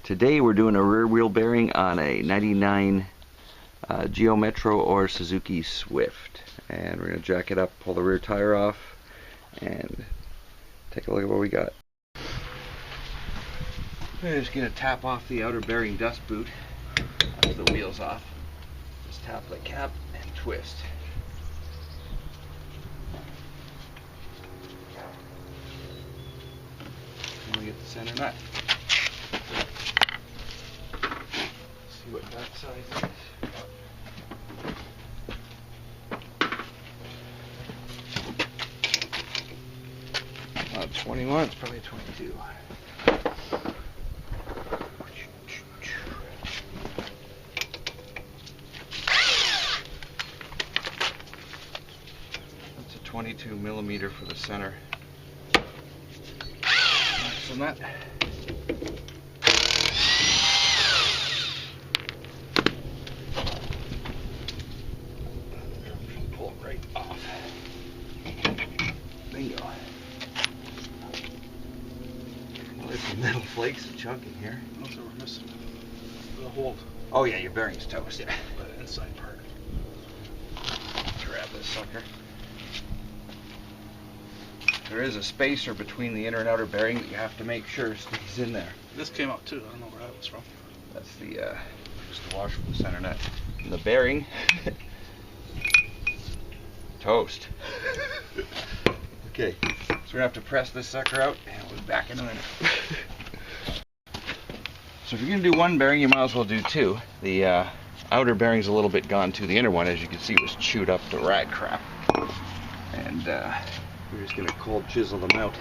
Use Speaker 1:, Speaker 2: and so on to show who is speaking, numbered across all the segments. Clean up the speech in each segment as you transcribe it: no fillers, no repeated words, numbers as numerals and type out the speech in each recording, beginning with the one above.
Speaker 1: Today we're doing a rear wheel bearing on a 99 Geo Metro or Suzuki Swift. And we're going to jack it up, pull the rear tire off, and take a look at what we got. We're just going to tap off the outer bearing dust boot as the wheel's off. Just tap the cap and twist. And we get the center nut. See what that size is. 21, it's probably 22. That's a 22 millimeter for the center. So nut. Pull it right off. Bingo. There's some little flakes of chunk in here.
Speaker 2: Also, we're missing the hold.
Speaker 1: Oh yeah, your bearing's toast. Yeah.
Speaker 2: The inside part.
Speaker 1: Grab this sucker. There is a spacer between the inner and outer bearing that you have to make sure stays in there.
Speaker 2: This came out too. I don't know where that was from.
Speaker 1: That's the just the washer for the center nut. And the bearing, toast. Okay, so we're gonna have to press this sucker out, and we'll be back in a minute. So if you're gonna do one bearing, you might as well do two. The outer bearing's a little bit gone too. The inner one, as you can see, was chewed up to rat crap. And we're just gonna cold chisel them out.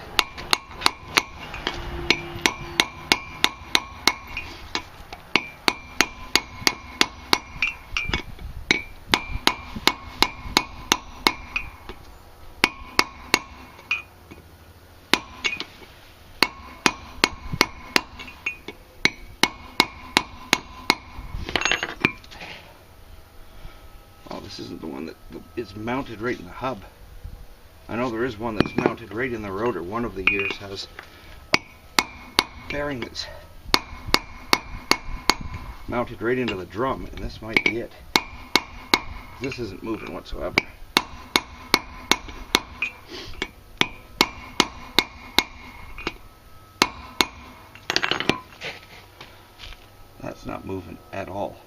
Speaker 1: This isn't the one that is mounted right in the hub. I know there is one that's mounted right in the rotor. One of the years has a bearing that's mounted right into the drum, and this might be it. This isn't moving whatsoever. That's not moving at all.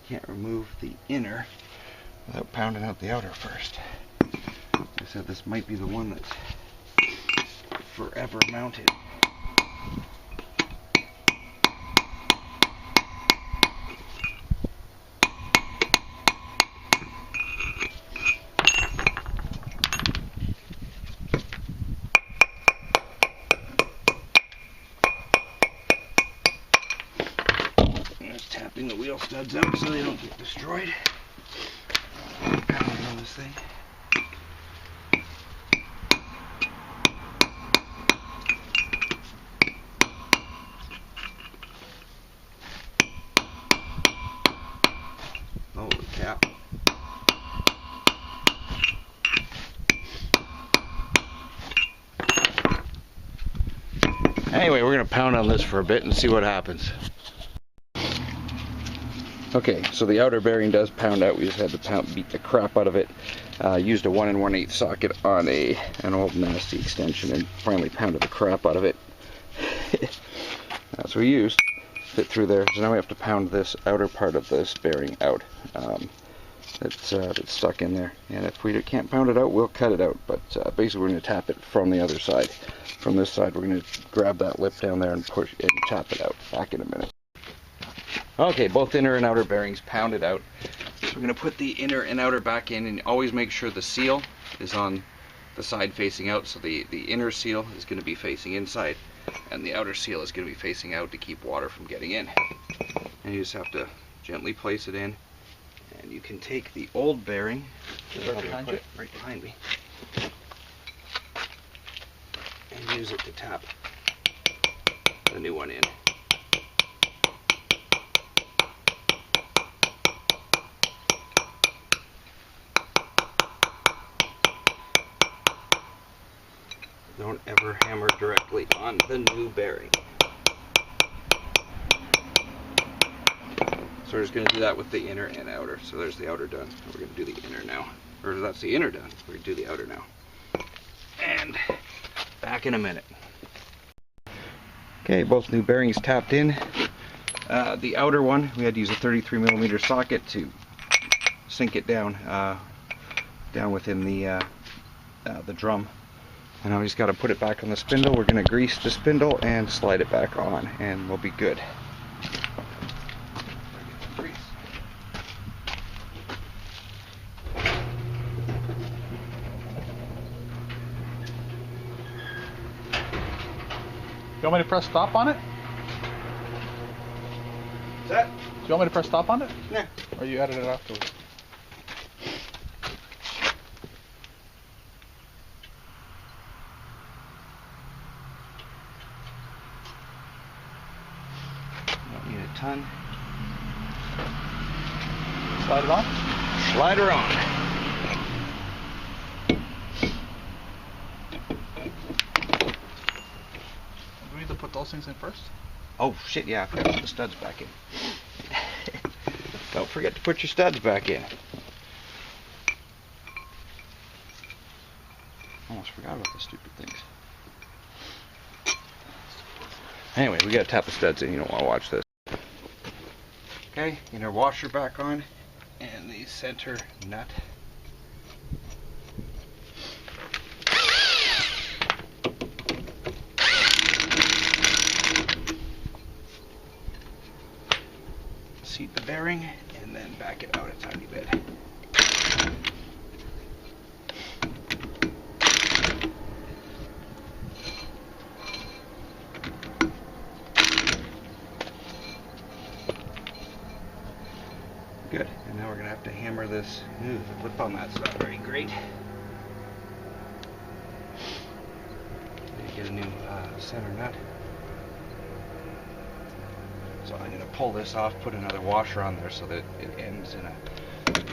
Speaker 1: Can't remove the inner without pounding out the outer first. I said this might be the one that's forever mounted. Tapping the wheel studs out so they don't get destroyed. Pounding on this thing. Oh, the cap. Anyway, we're going to pound on this for a bit and see what happens. Okay, so the outer bearing does pound out. We just had to beat the crap out of it. Used a 1 1/8 socket on an old nasty extension and finally pounded the crap out of it. That's what we used. Fit through there. So now we have to pound this outer part of this bearing out. That's stuck in there. And if we can't pound it out, we'll cut it out. But basically we're going to tap it from the other side. From this side, we're going to grab that lip down there and push and tap it out. Back in a minute. Okay, both inner and outer bearings pounded out. So we're going to put the inner and outer back in, and always make sure the seal is on the side facing out. So the inner seal is going to be facing inside, and the outer seal is going to be facing out to keep water from getting in. And you just have to gently place it in. And you can take the old bearing, right behind me, and use it to tap the new one in. Don't ever hammer directly on the new bearing. So we're just going to do that with the inner and outer. So there's the outer done. We're going to do the inner now. Or that's the inner done. We're going to do the outer now. And back in a minute. Okay, both new bearings tapped in. The outer one, we had to use a 33mm socket to sink it down within the drum. And now we just got to put it back on the spindle. We're going to grease the spindle and slide it back on, and we'll be good.
Speaker 2: You want me to press stop on it?
Speaker 1: Is that?
Speaker 2: Do you want me to press stop on it?
Speaker 1: Yeah.
Speaker 2: Or you edit it afterwards?
Speaker 1: Don't need a ton.
Speaker 2: Slide it on?
Speaker 1: Slide her on.
Speaker 2: Do we need to put those things in first?
Speaker 1: Oh shit, yeah, I forgot to put the studs back in. Don't forget to put your studs back in. Almost forgot about the stupid things. Anyway, we gotta tap the studs in. You don't want to watch this. Okay, inner washer back on, and the center nut. Seat the bearing, and then back it out a tiny bit. Good, and now we're going to have to hammer this. Ooh, the lip on that's not very great. Need to get a new center nut. So I'm going to pull this off, put another washer on there so that it ends in a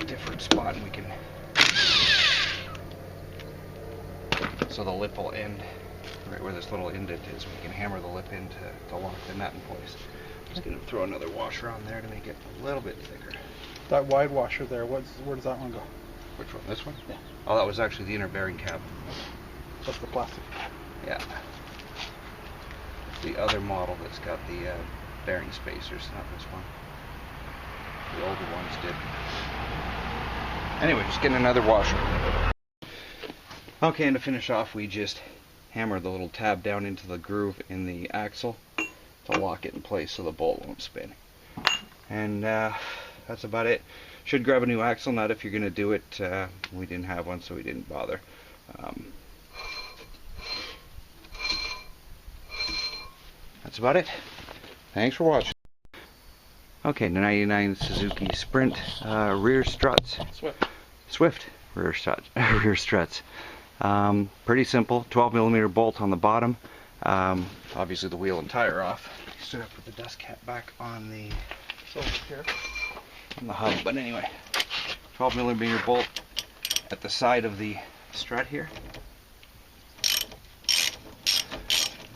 Speaker 1: different spot, and we can, so the lip will end right where this little indent is. We can hammer the lip in to lock the nut in place. I'm just going to throw another washer on there to make it a little bit thicker.
Speaker 2: That wide washer there, where does that one go?
Speaker 1: Which one? This one?
Speaker 2: Yeah.
Speaker 1: Oh, that was actually the inner bearing cap.
Speaker 2: That's the plastic.
Speaker 1: Yeah. The other model that's got the bearing spacers, not this one. The older ones did. Anyway, just getting another washer. Okay, and to finish off, we just hammer the little tab down into the groove in the axle to lock it in place so the bolt won't spin. And that's about it. Should grab a new axle nut if you're going to do it. We didn't have one, so we didn't bother. That's about it. Thanks for watching. Okay, the 99 Suzuki Sprint rear struts. Swift rear struts. Rear struts. Pretty simple. 12mm bolt on the bottom. Obviously the wheel and tire off. Still have to put the dust cap back on the
Speaker 2: Here.
Speaker 1: on the hub. But anyway, 12mm bolt at the side of the strut here.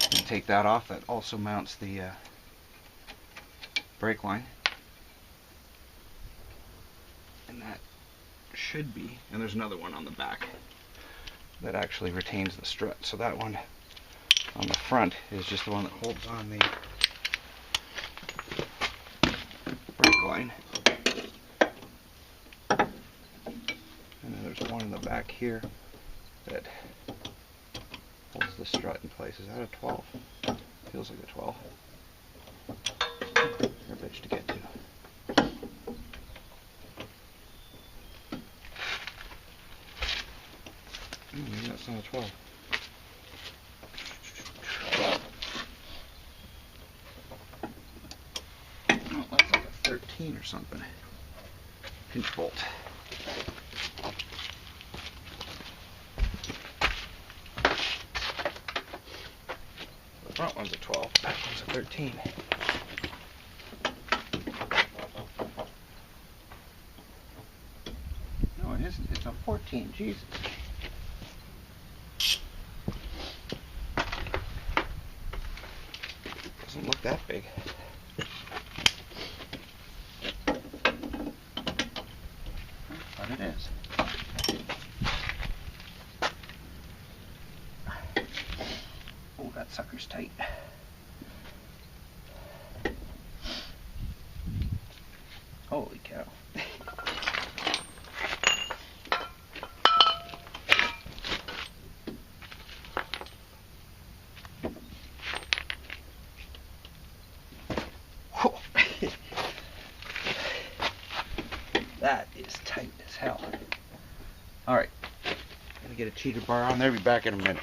Speaker 1: And take that off. That also mounts the brake line. And that should be, and there's another one on the back that actually retains the strut. So that one on the front is just the one that holds on the brake line. And then there's one in the back here that holds the strut in place. Is that a 12? Feels like a 12. They're a bitch to get to. Maybe that's not a 12. Oh, that's like a 13 or something. Pinch bolt. The front one's a 12, back one's a 13. No, it isn't. It's a 14. Jesus. look that big. But it is. Oh, that sucker's tight. Holy cow. That is tight as hell. Alright, gonna get a cheater bar on there, be back in a minute.